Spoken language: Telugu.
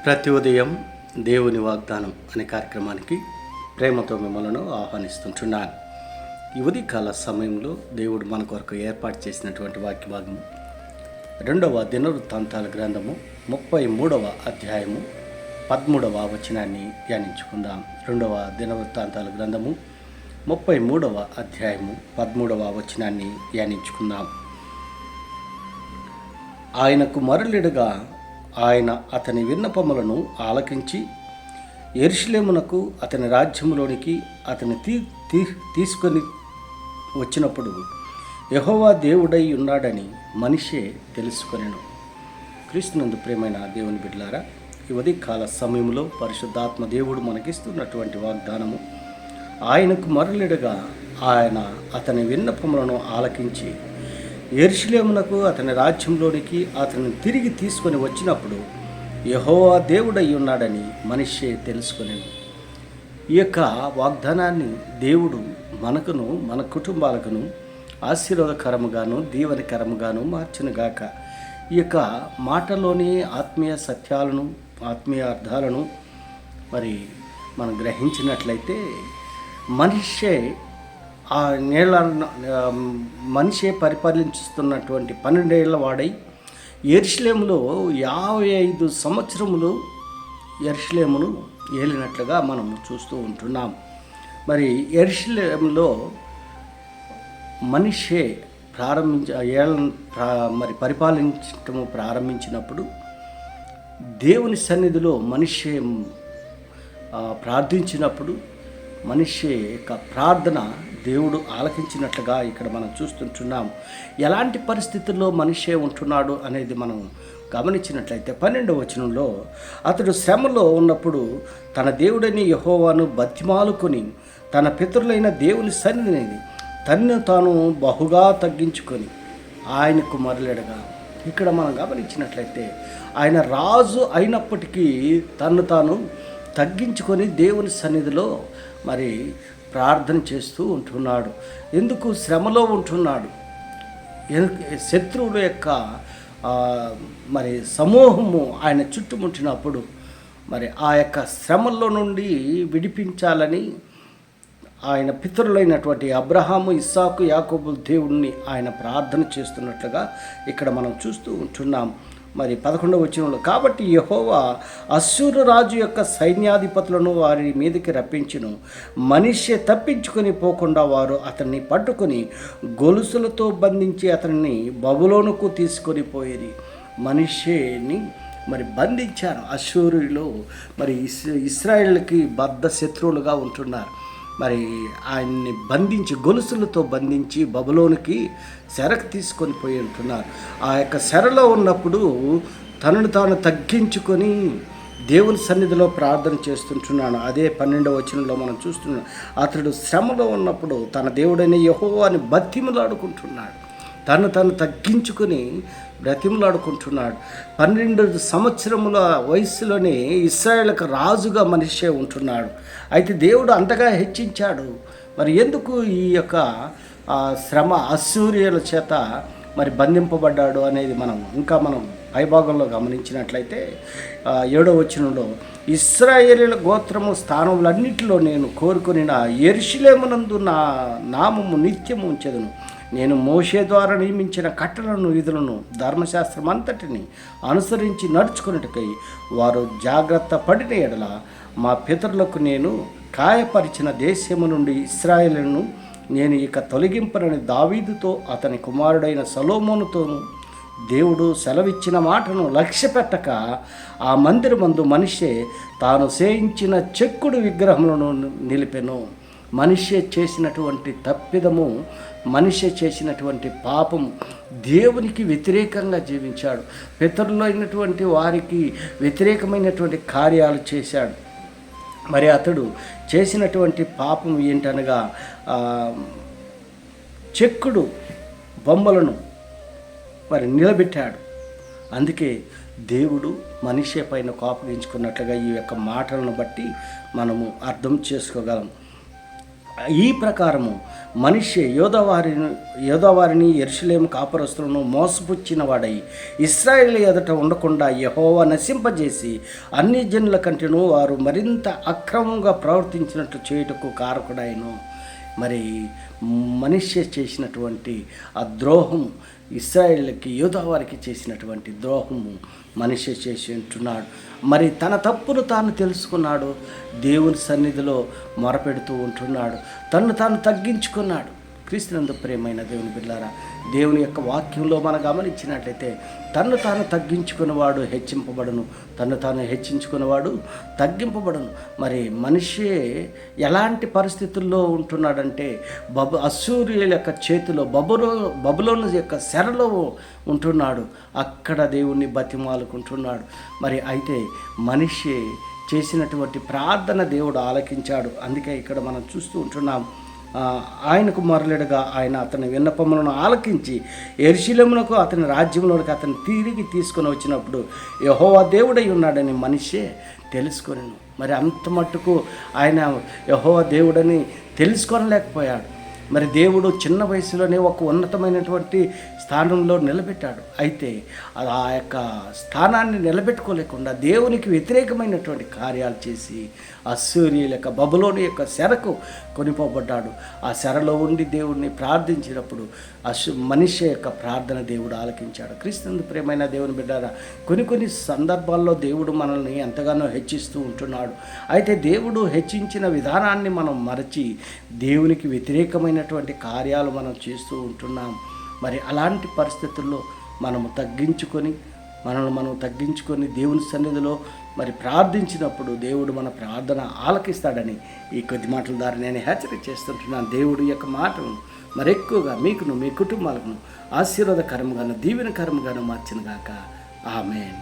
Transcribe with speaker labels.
Speaker 1: ప్రతి ఉదయం దేవుని వాగ్దానం అనే కార్యక్రమానికి ప్రేమతో మిమ్మల్ని ఆహ్వానిస్తుంటున్నాను. ఈ ఉదయకాల సమయంలో దేవుడు మన కొరకు ఏర్పాటు చేసినటువంటి వాక్య భాగము 2వ దినవృత్తాంతాల గ్రంథము 33వ అధ్యాయము 13వ వచనాన్ని ధ్యానించుకుందాం. 2వ దినవృత్తాంతాల గ్రంథము 33వ అధ్యాయము 13వ వచనాన్ని ధ్యానించుకుందాం. ఆయనకు మరలిడగా ఆయన అతని విన్నపములను ఆలకించి యెరూషలేమునకు అతని రాజ్యములోనికి అతని తీసుకొని వచ్చినప్పుడు యెహోవా దేవుడై ఉన్నాడని మనిషే తెలుసుకొనెను. క్రీస్తునందు ప్రియమైన దేవుని బిడ్డలారా, ఈ ఉదయకాల సమయంలో పరిశుద్ధాత్మ దేవుడు మనకిస్తున్నటువంటి వాగ్దానము, ఆయనకు మరలిడగా ఆయన అతని విన్నపములను ఆలకించి యెరూషలేమునకు అతని రాజ్యంలోనికి అతన్ని తిరిగి తీసుకొని వచ్చినప్పుడు యెహోవా దేవుడై ఉన్నాడని మనిషే తెలుసుకొనెను. ఈ యొక్క వాగ్దానాన్ని దేవుడు మనకును మన కుటుంబాలకును ఆశీర్వాదకరముగాను దీవెనకరముగాను మార్చునుగాక. ఈ యొక్క మాటలోని ఆత్మీయ సత్యాలను ఆత్మీయ అర్థాలను మనం గ్రహించినట్లయితే మనిషే పరిపాలిస్తున్నటువంటి 12 ఏళ్ల వాడై యెరూషలేములో 55 సంవత్సరములు యెరూషలేమును ఏలినట్లుగా మనం చూస్తూ ఉంటున్నాం. యెరూషలేములో మనిషే పరిపాలించటము ప్రారంభించినప్పుడు దేవుని సన్నిధిలో మనిషే ప్రార్థించినప్పుడు మనిషి యొక్క ప్రార్థన దేవుడు ఆలకించినట్లుగా ఇక్కడ మనం చూస్తుంటున్నాం. ఎలాంటి పరిస్థితుల్లో మనిషే ఉంటున్నాడు అనేది మనం గమనించినట్లయితే 12వ వచనంలో అతడు శ్రమలో ఉన్నప్పుడు తన దేవుడని యెహోవాను బతిమాలుకొని తన పితరులైన దేవుని సన్నిధిని తన్ను తాను బహుగా తగ్గించుకొని ఆయనకు మరలిడగా. ఇక్కడ మనం గమనించినట్లయితే ఆయన రాజు అయినప్పటికీ తన్ను తాను తగ్గించుకొని దేవుని సన్నిధిలో ప్రార్థన చేస్తూ ఉంటున్నాడు. ఎందుకు శ్రమలో ఉంటున్నాడు? శత్రువుల యొక్క సమూహము ఆయన చుట్టుముట్టినప్పుడు ఆ యొక్క శ్రమల్లో నుండి విడిపించాలని ఆయన పితరులైనటువంటి అబ్రహాము, ఇస్సాకు, యాకోబుల దేవుణ్ణి ఆయన ప్రార్థన చేస్తున్నట్లుగా ఇక్కడ మనం చూస్తూ ఉంటున్నాం. 11వ వచనంలో, కాబట్టి యెహోవా అశ్షూరు రాజు యొక్క సైన్యాధిపతులను వారి మీదకి రప్పించును. మనిషి తప్పించుకొని పోకుండా వారు అతన్ని పట్టుకొని గొలుసులతో బంధించి అతన్ని బబులోనుకు తీసుకొని పోయేది. మనిషిని బంధించారు. అశ్షూరులో ఇశ్రాయేలుకి బద్ధ శత్రువులుగా ఉంటున్నారు. ఆయన్ని బంధించి గొలుసులతో బంధించి బబులోనికి చెరకు తీసుకొని పోయి ఉంటున్నారు. ఆ యొక్క చెరలో ఉన్నప్పుడు తనను తాను తగ్గించుకొని దేవుని సన్నిధిలో ప్రార్థన చేస్తుంటున్నాను. అదే 12వ వచనంలో మనం చూస్తున్నాం. అతడు శ్రమలో ఉన్నప్పుడు తన దేవుడైన యెహోవాని బతిమలాడుకుంటున్నాడు. తను తగ్గించుకొని బ్రతిమలాడుకుంటున్నాడు. 12 సంవత్సరముల వయసులోనే ఇశ్రాయేలుకు రాజుగా మనిషే ఉంటున్నాడు. అయితే దేవుడు అంతగా హెచ్చించాడు. ఎందుకు ఈ యొక్క శ్రమ అశ్షూరీయుల చేత బంధింపబడ్డాడు అనేది మనం పైభాగంలో గమనించినట్లయితే 7వ వచనంలో, ఇశ్రాయేలీయుల గోత్రము స్థానములన్నిటిలో నేను కోరుకొనిన యెరూషలేమునందు నా నామము నిత్యము ఉంచెదను. నేను మోషే ద్వారా నియమించిన కట్టలను విధులను ధర్మశాస్త్రం అంతటిని అనుసరించి నడుచుకున్నట్టుకై వారు జాగ్రత్త పడిన ఎడల మా పితరులకు నేను కాయపరిచిన దేశము నుండి ఇశ్రాయేలును నేను ఇక తొలగింపనని దావీదుతో అతని కుమారుడైన సొలొమోనుతోనూ దేవుడు సెలవిచ్చిన మాటను లక్ష్యపెట్టక ఆ మందిరమందు మనిషే తాను చేయించిన చెక్కుడు విగ్రహములను నిలిపెను. మనిషి చేసినటువంటి తప్పిదము, మనిషి చేసినటువంటి పాపము, దేవునికి వ్యతిరేకంగా జీవించాడు. పితరులు అయినటువంటి వారికి వ్యతిరేకమైనటువంటి కార్యాలు చేశాడు. అతడు చేసినటువంటి పాపం ఏంటనగా చెక్కుడు బొమ్మలను నిలబెట్టాడు. అందుకే దేవుడు మనిషి పైన కోపగించుకున్నట్లుగా ఈ యొక్క మాటలను బట్టి మనము అర్థం చేసుకోగలం. ఈ ప్రకారము మనిషి యోధావారిని యెరూషలేము కాపురస్తులను మోసపుచ్చిన వాడై ఇశ్రాయేలు ఎదుట ఉండకుండా యెహోవా నశింపజేసి అన్ని జనుల కంటేను వారు మరింత అక్రమంగా ప్రవర్తించినట్లు చేయుటకు కారకుడాయను. మరి మనిషి చేసినటువంటి ఆ ద్రోహము, ఇశ్రాయేలుకి యోధావారికి చేసినటువంటి ద్రోహము మనిషి చేసి ఉంటున్నాడు. మరి తన తప్పును తాను తెలుసుకున్నాడు, దేవుని సన్నిధిలో మొరపెడుతూ ఉంటున్నాడు, తన్ను తాను తగ్గించుకున్నాడు. క్రీస్తునందు ప్రియమైన దేవుని బిడ్డలారా, దేవుని యొక్క వాక్యంలో మనం గమనించినట్లయితే తన్ను తాను తగ్గించుకున్నవాడు హెచ్చింపబడును, తన్ను తాను హెచ్చించుకున్నవాడు తగ్గింపబడును. మరి మనిషి ఎలాంటి పరిస్థితుల్లో ఉంటున్నాడంటే అశ్షూరీయుల యొక్క చేతిలో బబులోను యొక్క చెరలో ఉంటున్నాడు. అక్కడ దేవుణ్ణి బతిమాలుకుంటున్నాడు. మరి అయితే మనిషి చేసినటువంటి ప్రార్థన దేవుడు ఆలకించాడు. అందుకే ఇక్కడ మనం చూస్తూ ఉంటున్నాం, ఆయనకు మరలెడగా ఆయన అతని విన్నపములను ఆలకించి యెరూషలేమునకు అతని రాజ్యంలోనికి అతను తిరిగి తీసుకొని వచ్చినప్పుడు యెహోవా దేవుడై ఉన్నాడని మనిషే తెలుసుకొనెను. మరి అంత మట్టుకు ఆయన యెహోవా దేవుడని తెలుసుకోలేకపోయాడు. మరి దేవుడు చిన్న వయసులోనే ఒక ఉన్నతమైనటువంటి స్థానంలో నిలబెట్టాడు. అయితే ఆ యొక్క స్థానాన్ని నిలబెట్టుకోలేకుండా దేవునికి వ్యతిరేకమైనటువంటి కార్యాలు చేసి అశ్షూరీయుల యొక్క బబులోను యొక్క చెరకు కొనిపోబడ్డాడు. ఆ చెరలో ఉండి దేవుడిని ప్రార్థించినప్పుడు మనిషి యొక్క ప్రార్థన దేవుడు ఆలకించాడు. క్రీస్తునందు ప్రియమైన దేవుని బిడ్డారా, కొన్ని సందర్భాల్లో దేవుడు మనల్ని ఎంతగానో హెచ్చిస్తూ ఉంటున్నాడు. అయితే దేవుడు హెచ్చించిన విధానాన్ని మనం మరచి దేవునికి వ్యతిరేకమైనటువంటి కార్యాలు మనం చేస్తూ ఉంటున్నాం. మరి అలాంటి పరిస్థితుల్లో మనము తగ్గించుకొని దేవుని సన్నిధిలో మరి ప్రార్థించినప్పుడు దేవుడు మన ప్రార్థన ఆలకిస్తాడని ఈ కొద్ది మాటల ద్వారా నేను హెచ్చరిక చేస్తుంటున్నాను. దేవుడి యొక్క మాటను మరి ఎక్కువగా మీకును మీ కుటుంబాలను ఆశీర్వాదకరంగాను దీవెనకరంగాను మార్చినగాక. ఆమేన్.